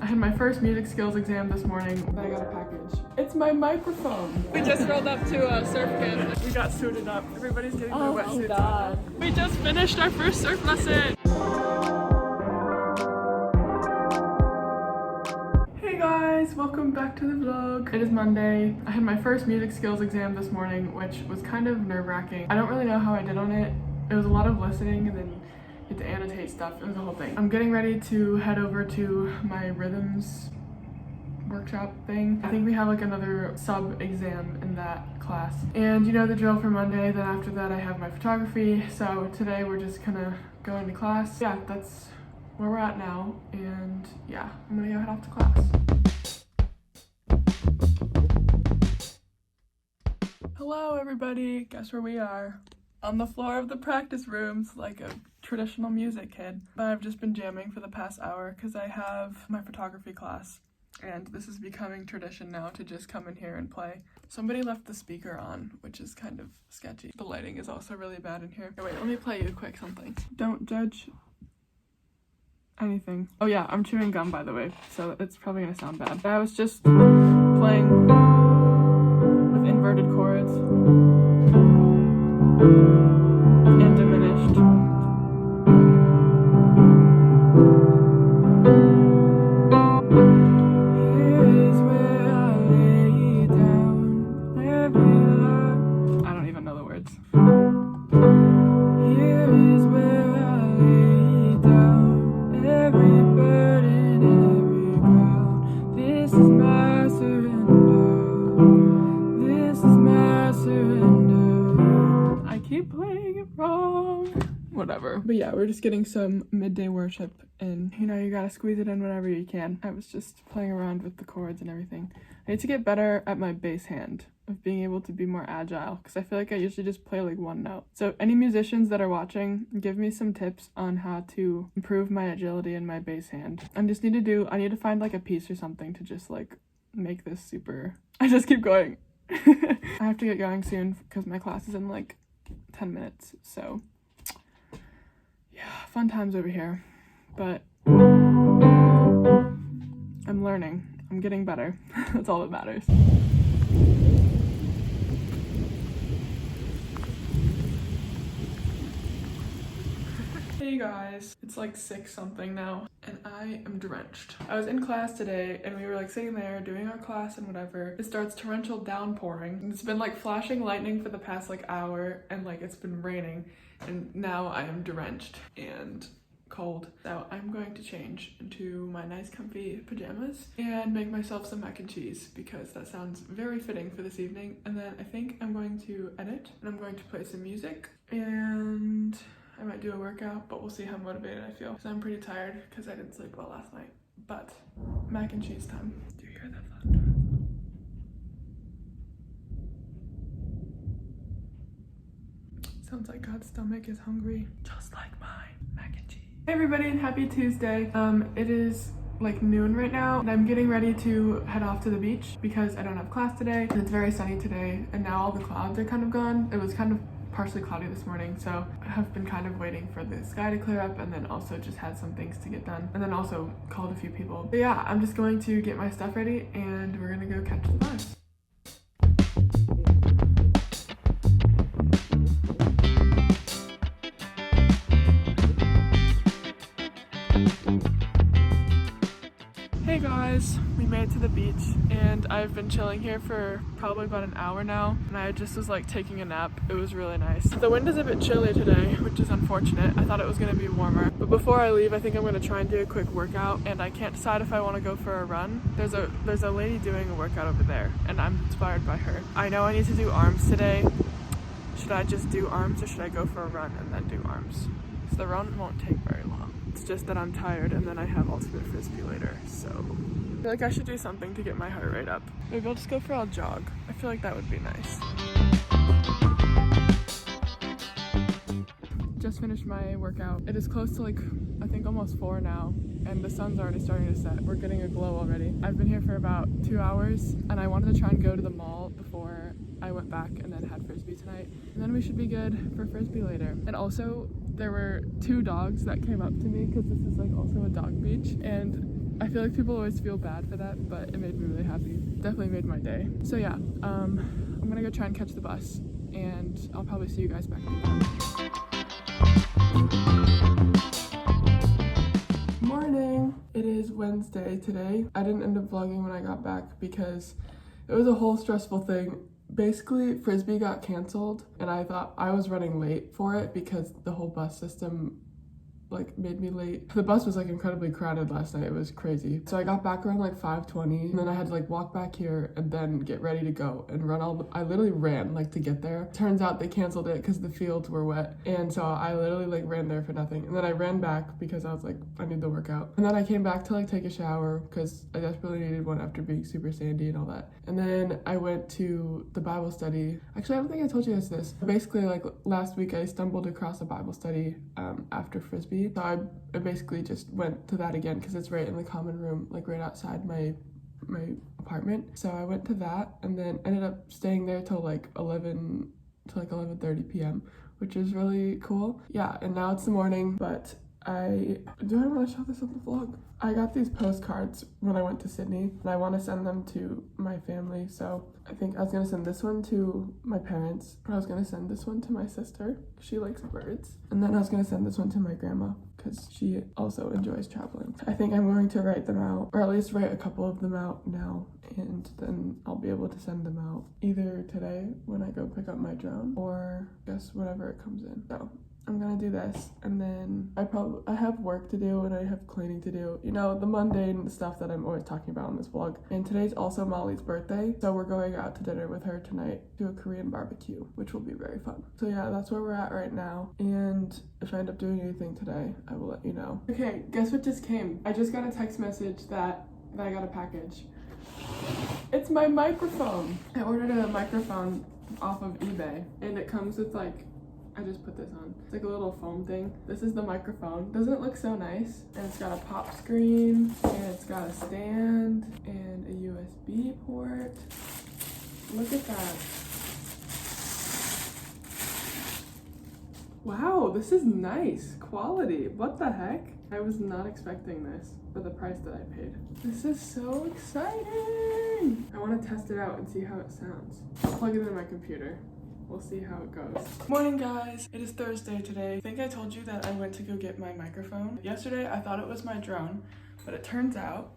I had my first music skills exam this morning, and I got a package. It's my microphone. We just rolled up to surf camp. We got suited up. Everybody's getting their wetsuits on. We just finished our first surf lesson. Hey guys, welcome back to the vlog. It is Monday. I had my first music skills exam this morning, which was kind of nerve-wracking. I don't really know how I did on it. It was a lot of listening and then you had to annotate stuff. It was the whole thing. I'm getting ready to head over to my rhythms workshop thing. I think we have like another sub exam in that class. And you know the drill for Monday. Then after that I have my photography. So today we're just gonna go into class. Yeah, that's where we're at now. And yeah, I'm gonna go head off to class. Hello everybody, guess where we are? On the floor of the practice rooms like a traditional music kid. I've just been jamming for the past hour because I have my photography class and this is becoming tradition now to just come in here and play. Somebody left the speaker on, which is kind of sketchy. The lighting is also really bad in here. Oh, wait, let me play you quick something. Don't judge anything. Oh yeah, I'm chewing gum by the way, so it's probably gonna sound bad. I was just playing with inverted chords and diminished. Here's where I lay down every lie. I don't even know the words. Here is where I lay down every burden, every ground. This is my surrender. This is my surrender. I keep playing it wrong. Whatever. But yeah, we're just getting some midday worship and you know, you gotta squeeze it in whenever you can. I was just playing around with the chords and everything. I need to get better at my bass hand, of being able to be more agile, because I feel like I usually just play like one note. So any musicians that are watching, give me some tips on how to improve my agility in my bass hand. I need to find like a piece or something to just like make this super... I just keep going. I have to get going soon because my class is in like 10 minutes, so yeah, fun times over here. But I'm learning. I'm getting better. That's all that matters. Hey guys, it's like 6 something now and I am drenched. I was in class today and we were like sitting there doing our class and whatever. It starts torrential downpouring and it's been like flashing lightning for the past like hour and like it's been raining and now I am drenched and cold. So I'm going to change into my nice comfy pajamas and make myself some mac and cheese because that sounds very fitting for this evening. And then I think I'm going to edit and I'm going to play some music and I might do a workout, but we'll see how motivated I feel because I'm pretty tired because I didn't sleep well last night. But mac and cheese time. Do you hear that thunder? Sounds like God's stomach is hungry, just like mine. Mac and cheese. Hey everybody, and happy Tuesday. It is like noon right now and I'm getting ready to head off to the beach because I don't have class today and it's very sunny today and now all the clouds are kind of gone. It was kind of partially cloudy this morning, so I have been kind of waiting for the sky to clear up and then also just had some things to get done and then also called a few people. But yeah, I'm just going to get my stuff ready and we're gonna go catch the bus. Hey guys, we made it to the beach and I've been chilling here for probably about an hour now and I just was like taking a nap. It was really nice. The wind is a bit chilly today, which is unfortunate. I thought it was going to be warmer, but before I leave I think I'm going to try and do a quick workout and I can't decide if I want to go for a run. There's a lady doing a workout over there and I'm inspired by her. I know I need to do arms today. Should I just do arms or should I go for a run and then do arms? So the run won't take very long. It's just that I'm tired and then I have ultimate frisbee later, so I feel like I should do something to get my heart rate up. Maybe I'll just go for a jog. I feel like that would be nice. Just finished my workout. It is close to like, I think almost 4 now, and the sun's already starting to set. We're getting a glow already. I've been here for about 2 hours, and I wanted to try and go to the mall before I went back and then had frisbee tonight. And then we should be good for frisbee later. And also, there were 2 dogs that came up to me, because this is like also a dog beach, and I feel like people always feel bad for that, but it made me really happy. Definitely made my day. So yeah, I'm gonna go try and catch the bus, and I'll probably see you guys back later. Morning! It is Wednesday today. I didn't end up vlogging when I got back because it was a whole stressful thing. Basically, frisbee got canceled, and I thought I was running late for it because the whole bus system like made me late. The bus was like incredibly crowded last night. It was crazy. So I got back around like 5:20, and then I had to like walk back here and then get ready to go and run I literally ran like to get there. Turns out they canceled it because the fields were wet, and so I literally like ran there for nothing. And then I ran back because I was like, I need the workout. And then I came back to like take a shower because I desperately needed one after being super sandy and all that. And then I went to the Bible study. Actually, I don't think I told you guys this. Basically, like last week I stumbled across a Bible study after frisbee. So I basically just went to that again because it's right in the common room, like right outside my apartment. So I went to that and then ended up staying there till like 11:30 p.m., which is really cool. Yeah, and now it's the morning, but do I want to show this on the vlog? I got these postcards when I went to Sydney, and I want to send them to my family. So I think I was gonna send this one to my parents, but I was gonna send this one to my sister. She likes birds. And then I was gonna send this one to my grandma because she also enjoys traveling. I think I'm going to write them out, or at least write a couple of them out now, and then I'll be able to send them out either today when I go pick up my drone, or I guess whenever it comes in. So I'm gonna do this, and then I have work to do and I have cleaning to do, you know, the mundane stuff that I'm always talking about on this vlog. And today's also Molly's birthday, so we're going out to dinner with her tonight to a Korean barbecue, which will be very fun. So yeah, that's where we're at right now, and if I end up doing anything today, I will let you know. Okay, guess what just came? I just got a text message that I got a package. It's my microphone. I ordered a microphone off of eBay, and it comes with like, I just put this on. It's like a little foam thing. This is the microphone. Doesn't it look so nice? And it's got a pop screen, and it's got a stand and a USB port. Look at that. Wow, this is nice quality. What the heck? I was not expecting this for the price that I paid. This is so exciting. I want to test it out and see how it sounds. I'll plug it in my computer. We'll see how it goes. Morning, guys. It is Thursday today. I think I told you that I went to go get my microphone. Yesterday, I thought it was my drone, but it turns out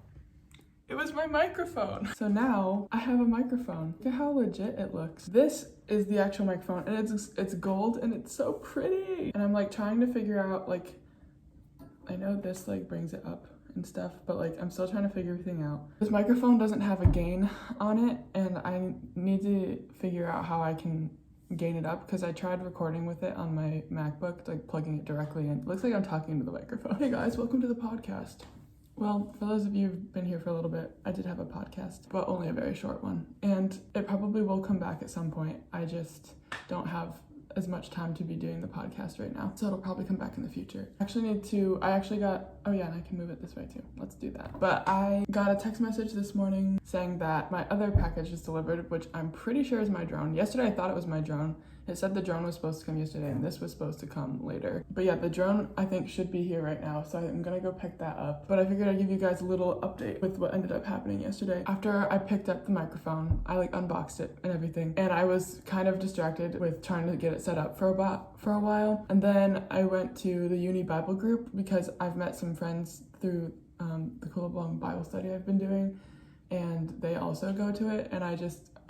it was my microphone. So now I have a microphone. Look at how legit it looks. This is the actual microphone, and it's gold, and it's so pretty. And I'm like trying to figure out, like, I know this like brings it up and stuff, but like I'm still trying to figure everything out. This microphone doesn't have a gain on it, and I need to figure out how I can gain it up because I tried recording with it on my MacBook, like plugging it directly in. It looks like I'm talking into the microphone. Hey guys, welcome to the podcast. Well, for those of you who've been here for a little bit, I did have a podcast, but only a very short one. And it probably will come back at some point. I just don't have as much time to be doing the podcast right now, so it'll probably come back in the future. I actually got, oh yeah, and I can move it this way too. Let's do that. But I got a text message this morning saying that my other package is delivered, which I'm pretty sure is my drone. Yesterday I thought it was my drone. It said the drone was supposed to come yesterday and this was supposed to come later. But yeah, the drone I think should be here right now, so I'm gonna go pick that up. But I figured I'd give you guys a little update with what ended up happening yesterday. After I picked up the microphone, I like unboxed it and everything, and I was kind of distracted with trying to get it set up for a while. And then I went to the uni Bible group because I've met some friends through the Coolabong Bible study I've been doing, and they also go to it, and I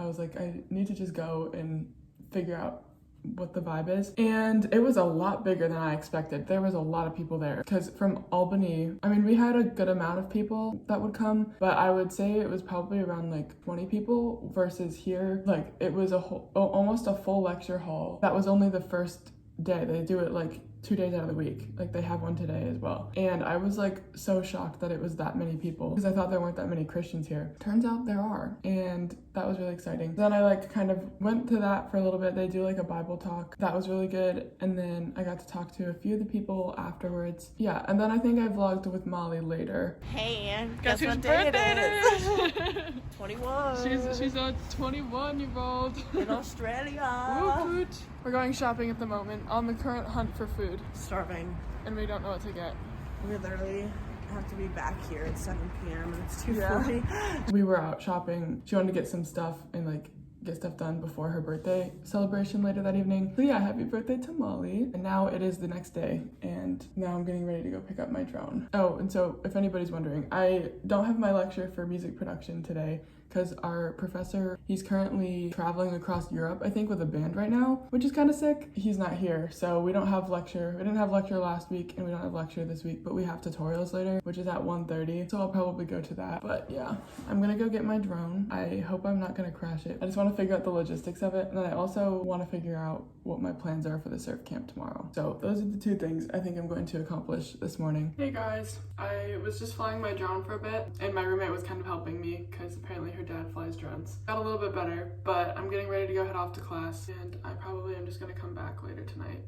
was like, I need to just go and figure out what the vibe is. And it was a lot bigger than I expected. There was a lot of people there because from Albany, I mean, we had a good amount of people that would come, but I would say it was probably around like 20 people versus here, like it was almost a full lecture hall. That was only the first day. They do it like 2 days out of the week. Like they have one today as well. And I was like so shocked that it was that many people because I thought there weren't that many Christians here. Turns out there are. And that was really exciting. Then I like kind of went to that for a little bit. They do like a Bible talk. That was really good. And then I got to talk to a few of the people afterwards. Yeah. And then I think I vlogged with Molly later. Hey, guess whose birthday it is? 21. She's a 21-year-old. In Australia. Woot. We're going shopping at the moment on the current hunt for food. Starving. And we don't know what to get. We're literally have to be back here at 7 p.m. and it's 2:40. We were out shopping. She wanted to get some stuff and like get stuff done before her birthday celebration later that evening. So yeah, happy birthday to Molly. And now it is the next day and now I'm getting ready to go pick up my drone. Oh, and so if anybody's wondering, I don't have my lecture for music production today because our professor, he's currently traveling across Europe, I think, with a band right now, which is kind of sick. He's not here, so we don't have lecture. We didn't have lecture last week, and we don't have lecture this week, but we have tutorials later, which is at 1:30, so I'll probably go to that. But yeah, I'm gonna go get my drone. I hope I'm not gonna crash it. I just want to figure out the logistics of it, and then I also want to figure out what my plans are for the surf camp tomorrow. So those are the two things I think I'm going to accomplish this morning. Hey guys, I was just flying my drone for a bit, and my roommate was kind of helping me because apparently her dad flies drones. Got a little bit better, but I'm getting ready to go head off to class, and I probably am just gonna come back later tonight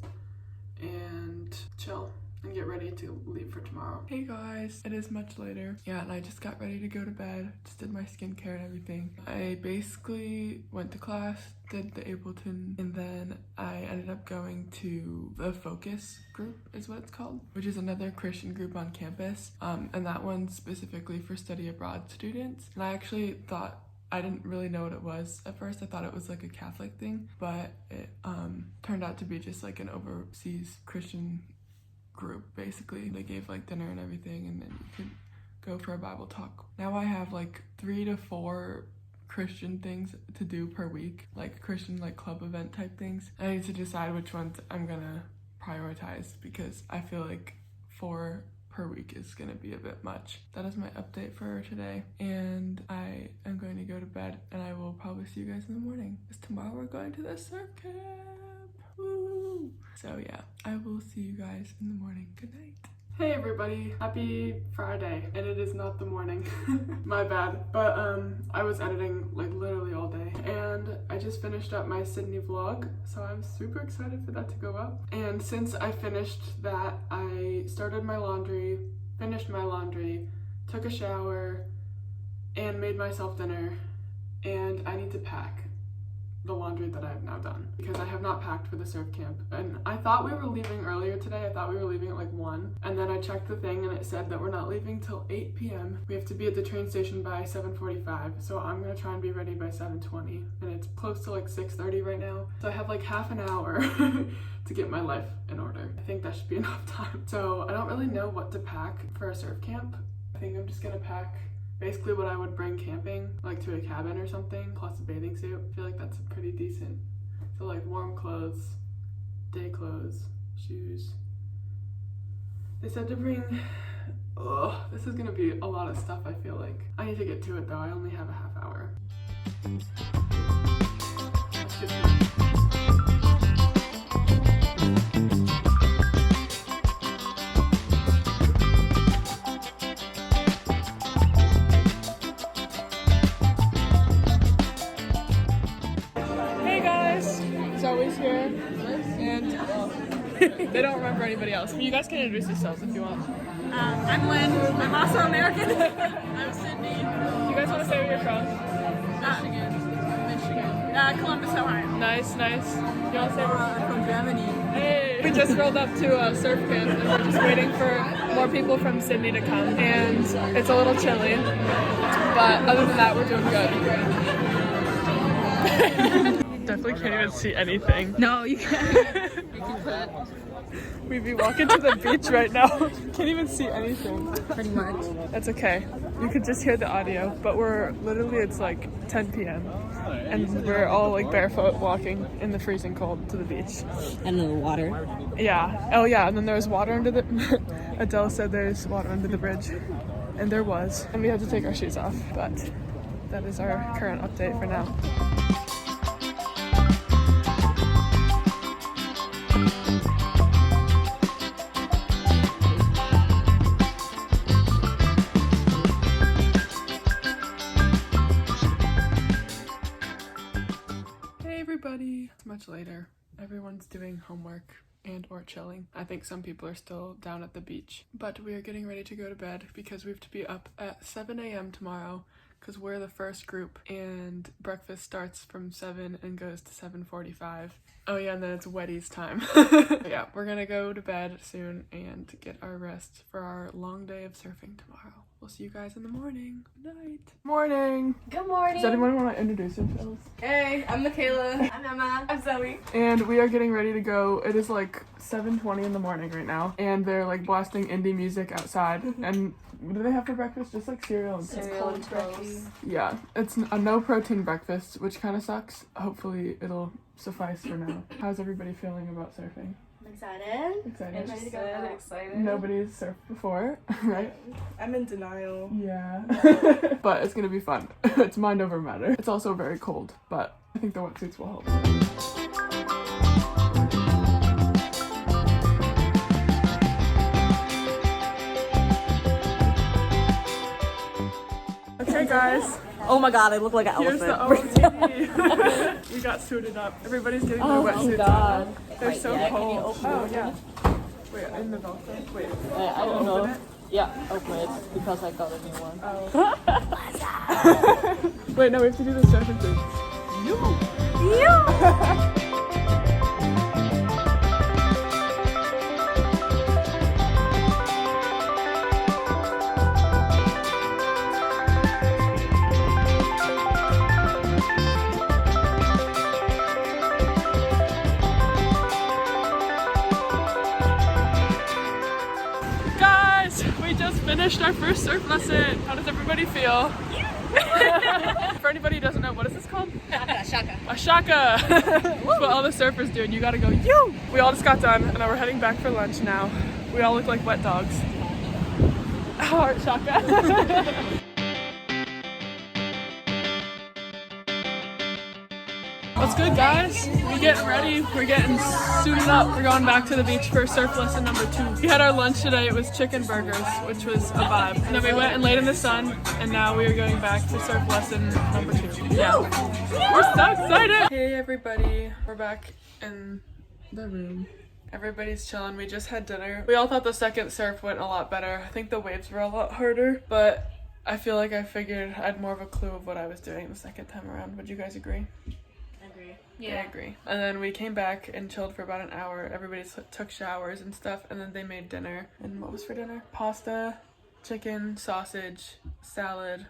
and chill and get ready to leave for tomorrow. Hey guys, it is much later. Yeah, and I just got ready to go to bed, just did my skincare and everything. I basically went to class, did the Ableton, and then I ended up going to the Focus group is what it's called, which is another Christian group on campus, and that one's specifically for study abroad students. And I actually thought, I didn't really know what it was at first. I thought it was like a Catholic thing, but it turned out to be just like an overseas Christian group. Basically, they gave like dinner and everything, and then you could go for a Bible talk. Now I have like 3 to 4 Christian things to do per week, like Christian like club event type things. I need to decide which ones I'm gonna prioritize because I feel like 4 per week is gonna be a bit much. That is my update for today, and I am going to go to bed, and I will probably see you guys in the morning because tomorrow we're going to the surf camp. Woo! So yeah, I will see you guys in the morning. Good night. Hey everybody, happy Friday, and it is not the morning. My bad, but I was editing like literally all day, and I just finished up my Sydney vlog, so I'm super excited for that to go up. And since I finished that, I started my laundry, finished my laundry, took a shower, and made myself dinner, and I need to pack the laundry that I have now done because I have not packed for the surf camp. And I thought we were leaving earlier today. I thought we were leaving at like 1, and then I checked the thing and it said that we're not leaving till 8 p.m. We have to be at the train station by 7:45, so I'm gonna try and be ready by 7:20, and it's close to like 6:30 right now, so I have like half an hour to get my life in order. I think that should be enough time. So I don't really know what to pack for a surf camp. I think I'm just gonna pack basically what I would bring camping, like to a cabin or something, plus a bathing suit. I feel like that's pretty decent. So like warm clothes, day clothes, shoes. They said to bring, this is gonna be a lot of stuff, I feel like. I need to get to it though, I only have a half hour. Let's get to it. Here, and they don't remember anybody else. But you guys can introduce yourselves if you want. I'm Lynn. I'm also American. I'm Sydney. You guys want to say where you're from? Michigan. Columbus, Ohio. Nice. You want to say I'm from Germany. Hey! We just rolled up to a surf camp, and we're just waiting for more people from Sydney to come. And it's a little chilly, but other than that, we're doing good. Definitely can't even see anything. No, you can't. We'd be walking to the beach right now. Can't even see anything. Pretty much. That's okay. You could just hear the audio, but it's like 10 p.m. and we're all like barefoot walking in the freezing cold to the beach. And the water. Yeah. Oh yeah, and then there was water under the... Adele said there's water under the bridge. And there was. And we had to take our shoes off, but that is our current update for now. It's much later. Everyone's doing homework and or chilling. I think some people are still down at the beach, but we are getting ready to go to bed because we have to be up at 7 a.m. tomorrow because we're the first group and breakfast starts from 7 and goes to 7:45. Oh yeah, and then it's Weddy's time. Yeah, we're gonna go to bed soon and get our rest for our long day of surfing tomorrow. We'll see you guys in the morning. Good night. Morning. Good morning. Does anyone want to introduce themselves? Hey, I'm Michaela. I'm Emma. I'm Zoe. And we are getting ready to go. It is like 7:20 in the morning right now, and they're like blasting indie music outside. And what do they have for breakfast? Just like cereal and stuff. Cereal and toast. Yeah, it's a no protein breakfast, which kind of sucks. Hopefully it'll suffice for now. How's everybody feeling about surfing? I'm excited. Excited. Ready to go. Excited. Nobody's surfed before, right? I'm in denial. Yeah. But it's gonna be fun. It's mind over matter. It's also very cold, but I think the wetsuits will help. Okay guys, Oh my god, I look like an here's elephant. the OOTD. We got suited up. Everybody's getting their wetsuits on. They're so cold. Oh yeah. Wait, in the Velcro? Wait. I don't know. Open it? Yeah, open it because I got a new one. Oh. Wait, no, we have to do the surfing thing. Guys, we just finished our first surf lesson. How does everybody feel? For anybody who doesn't know, what is this called? Shaka. A shaka! That's what all the surfers do, and you gotta go, you! We all just got done, and now we're heading back for lunch now. We all look like wet dogs. Heart shaka. What's good, guys? We're getting ready. We're getting suited up. We're going back to the beach for surf lesson number 2. We had our lunch today. It was chicken burgers, which was a vibe. And then we went and laid in the sun, and now we are going back to surf lesson number 2. Yeah. We're so excited! Hey, everybody. We're back in the room. Everybody's chilling. We just had dinner. We all thought the second surf went a lot better. I think the waves were a lot harder, but I feel like I figured I had more of a clue of what I was doing the second time around. Would you guys agree? Yeah. I agree. And then we came back and chilled for about an hour. Everybody took showers and stuff, and then they made dinner. And what was for dinner? Pasta, chicken, sausage, salad,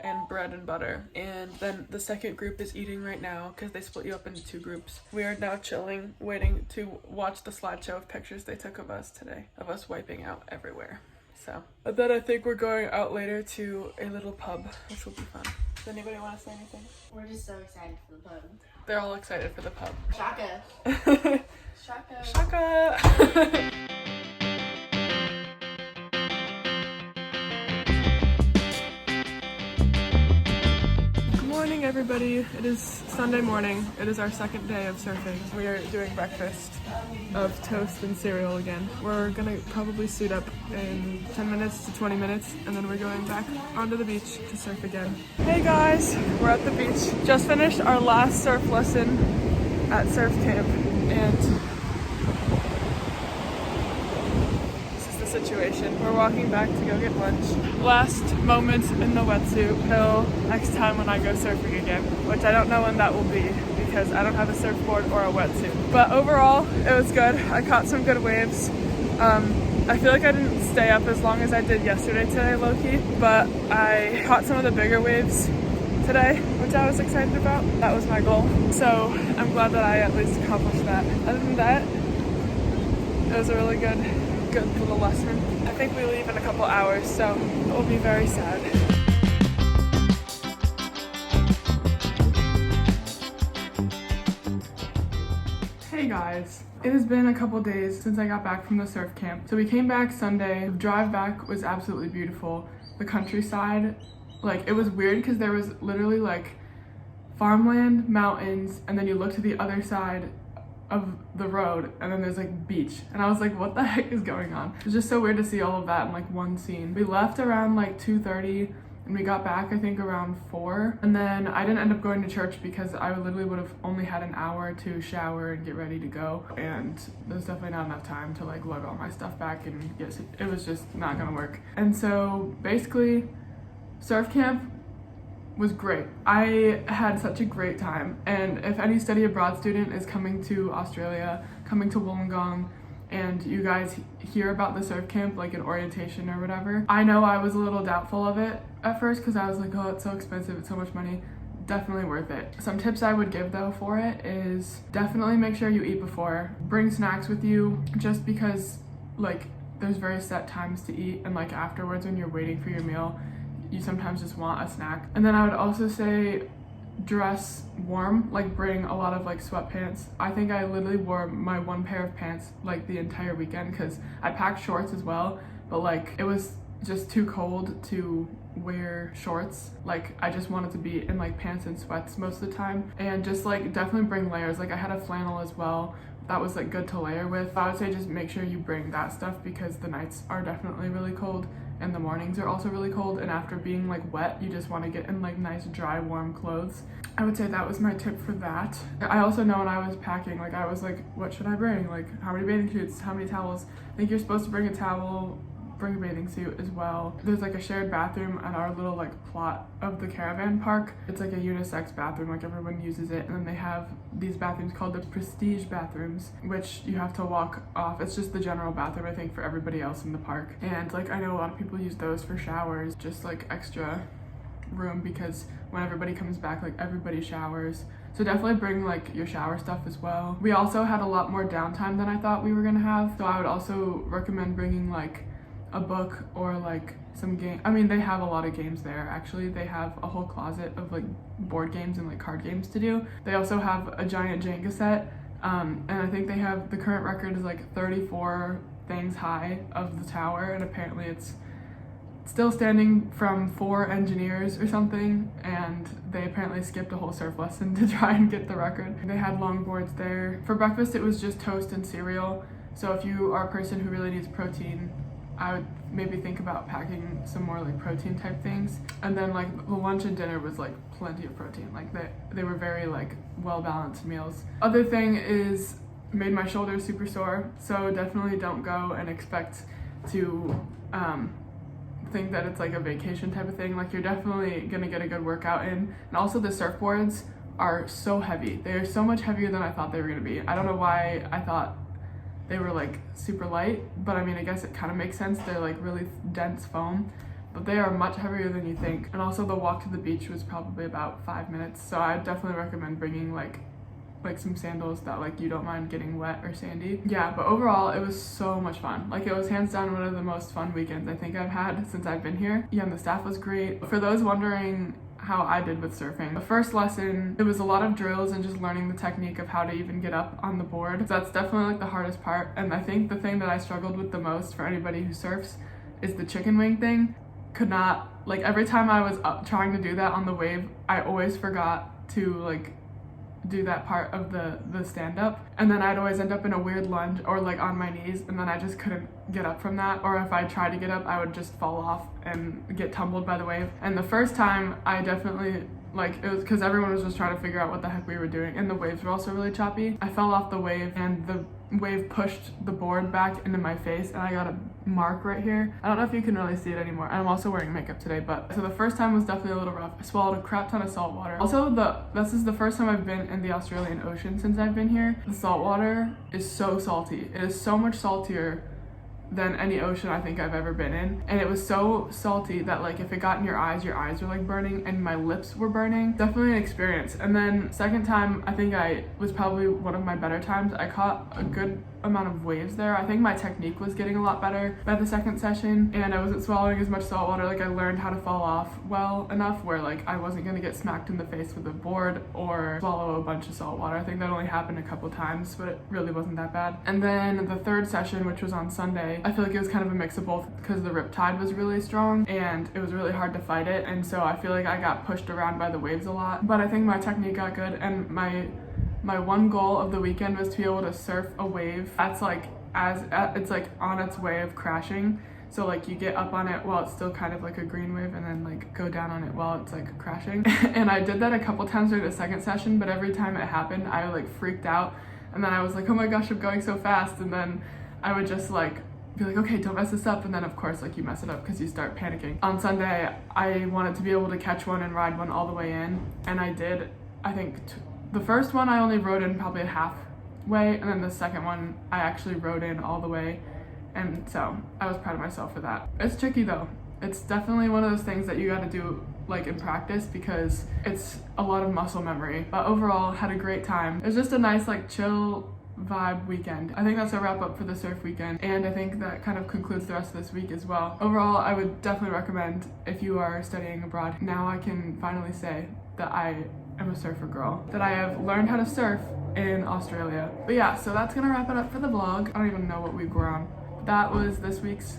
and bread and butter. And then the second group is eating right now because they split you up into 2 groups. We are now chilling, waiting to watch the slideshow of pictures they took of us today, of us wiping out everywhere. So, and then I think we're going out later to a little pub, which will be fun. Does anybody want to say anything? We're just so excited for the pub. They're all excited for the pub. Shaka. Shaka. Shaka! Good morning, everybody. It is Sunday morning. It is our second day of surfing. We are doing breakfast of toast and cereal again. We're gonna probably suit up in 10 minutes to 20 minutes, and then we're going back onto the beach to surf again. Hey guys, we're at the beach. Just finished our last surf lesson at surf camp, and this is the situation. We're walking back to go get lunch. Last moment in the wetsuit till next time when I go surfing again, which I don't know when that will be because I don't have a surfboard or a wetsuit. But overall, it was good. I caught some good waves. I feel like I didn't stay up as long as I did yesterday today, low-key, but I caught some of the bigger waves today, which I was excited about. That was my goal. So I'm glad that I at least accomplished that. Other than that, it was a really good little lesson. I think we leave in a couple hours, so it will be very sad. Hey guys, it has been a couple days since I got back from the surf camp. So we came back Sunday. The drive back was absolutely beautiful. The countryside, like, it was weird because there was literally like farmland, mountains, and then you look to the other side of the road and then there's like beach, and I was like, what the heck is going on? It was just so weird to see all of that in like one scene. We left around like 2:30 and we got back I think around 4, and then I didn't end up going to church because I literally would have only had an hour to shower and get ready to go, and there's definitely not enough time to like lug all my stuff back and get it was just not gonna work. And so basically surf camp was great. I had such a great time, and if any study abroad student is coming to Australia, coming to Wollongong, and you guys hear about the surf camp, like an orientation or whatever, I know I was a little doubtful of it at first because I was like, oh, it's so expensive, it's so much money. Definitely worth it. Some tips I would give though for it is definitely make sure you eat before. Bring snacks with you, just because like there's very set times to eat, and like afterwards when you're waiting for your meal, you sometimes just want a snack. And then I would also say dress warm, like bring a lot of like sweatpants. I think I literally wore my one pair of pants like the entire weekend because I packed shorts as well, but like it was just too cold to wear shorts. Like I just wanted to be in like pants and sweats most of the time, and just like definitely bring layers. Like I had a flannel as well that was like good to layer with. I would say just make sure you bring that stuff because the nights are definitely really cold and the mornings are also really cold, and after being like wet you just want to get in like nice dry warm clothes. I would say that was my tip for that. I also know when I was packing, like I was like, what should I bring? Like how many bathing suits, how many towels? I think you're supposed to bring a towel, bring a bathing suit as well. There's like a shared bathroom at our little like plot of the caravan park. It's like a unisex bathroom, like everyone uses it, and then they have these bathrooms called the prestige bathrooms, which you have to walk off. It's just the general bathroom I think for everybody else in the park, and like I know a lot of people use those for showers, just like extra room because when everybody comes back, like everybody showers. So definitely bring like your shower stuff as well. We also had a lot more downtime than I thought we were gonna have, so I would also recommend bringing like a book or like some game. I mean, they have a lot of games there actually. They have a whole closet of like board games and like card games to do. They also have a giant Jenga set, and I think they have, the current record is like 34 things high of the tower, and apparently it's still standing from 4 engineers or something, and they apparently skipped a whole surf lesson to try and get the record. They had longboards there. For breakfast it was just toast and cereal, so if you are a person who really needs protein, I would maybe think about packing some more like protein type things. And then like the lunch and dinner was like plenty of protein. Like they were very like well balanced meals. Other thing is, made my shoulders super sore, so definitely don't go and expect to think that it's like a vacation type of thing. Like you're definitely gonna get a good workout in. And also the surfboards are so heavy. They are so much heavier than I thought they were gonna be. I don't know why I thought they were like super light, but I mean, I guess it kind of makes sense. They're like really dense foam, but they are much heavier than you think. And also the walk to the beach was probably about 5 minutes, so I definitely recommend bringing like some sandals that like you don't mind getting wet or sandy. Yeah, but overall it was so much fun. Like it was hands down one of the most fun weekends I think I've had since I've been here. Yeah, and the staff was great. For those wondering how I did with surfing, the first lesson, it was a lot of drills and just learning the technique of how to even get up on the board. So that's definitely like the hardest part, and I think the thing that I struggled with the most for anybody who surfs is the chicken wing thing. Could not, like every time I was up trying to do that on the wave, I always forgot to like do that part of the stand up, and then I'd always end up in a weird lunge or like on my knees, and then I just couldn't get up from that, or if I tried to get up I would just fall off and get tumbled by the wave. And the first time I definitely, like, it was because everyone was just trying to figure out what the heck we were doing, and the waves were also really choppy. I fell off the wave and the wave pushed the board back into my face, and I got a mark right here. I don't know if you can really see it anymore. I'm also wearing makeup today, but so the first time was definitely a little rough. I swallowed a crap ton of salt water. Also, this is the first time I've been in the Australian Ocean since I've been here. The salt water is so salty. It is so much saltier than any ocean I think I've ever been in, and it was so salty that like if it got in your eyes were like burning, and my lips were burning. Definitely an experience. And then second time, I think I was probably one of my better times. I caught a good amount of waves there. I think my technique was getting a lot better by the second session, and I wasn't swallowing as much salt water. Like I learned how to fall off well enough where like I wasn't gonna get smacked in the face with a board or swallow a bunch of salt water. I think that only happened a couple times, but it really wasn't that bad. And then the third session, which was on Sunday, I feel like it was kind of a mix of both because the rip tide was really strong and it was really hard to fight it, and so I feel like I got pushed around by the waves a lot. But I think my technique got good, and my one goal of the weekend was to be able to surf a wave that's like it's like on its way of crashing. So like you get up on it while it's still kind of like a green wave, and then like go down on it while it's like crashing. And I did that a couple times during the second session, but every time it happened I like freaked out, and then I was like, oh my gosh, I'm going so fast, and then I would just like be like, okay, don't mess this up, and then of course like you mess it up because you start panicking. On Sunday, I wanted to be able to catch one and ride one all the way in, and I did. I think the first one I only rode in probably a halfway, and then the second one I actually rode in all the way, and so I was proud of myself for that. It's tricky though. It's definitely one of those things that you got to do like in practice because it's a lot of muscle memory. But overall, had a great time. It was just a nice like chill vibe weekend. I think that's a wrap up for the surf weekend, and I think that kind of concludes the rest of this week as well. Overall, I would definitely recommend if you are studying abroad. Now I can finally say that I am a surfer girl, that I have learned how to surf in Australia. But yeah, so that's gonna wrap it up for the vlog. I don't even know what week we're on. That was this week's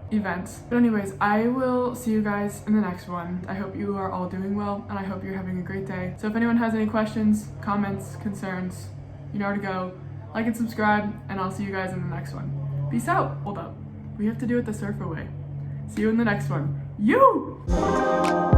events. But anyways, I will see you guys in the next one. I hope you are all doing well, and I hope you're having a great day. So if anyone has any questions, comments, concerns, you know where to go. Like and subscribe, and I'll see you guys in the next one. Peace out. Hold up. We have to do it the surfer way. See you in the next one. You!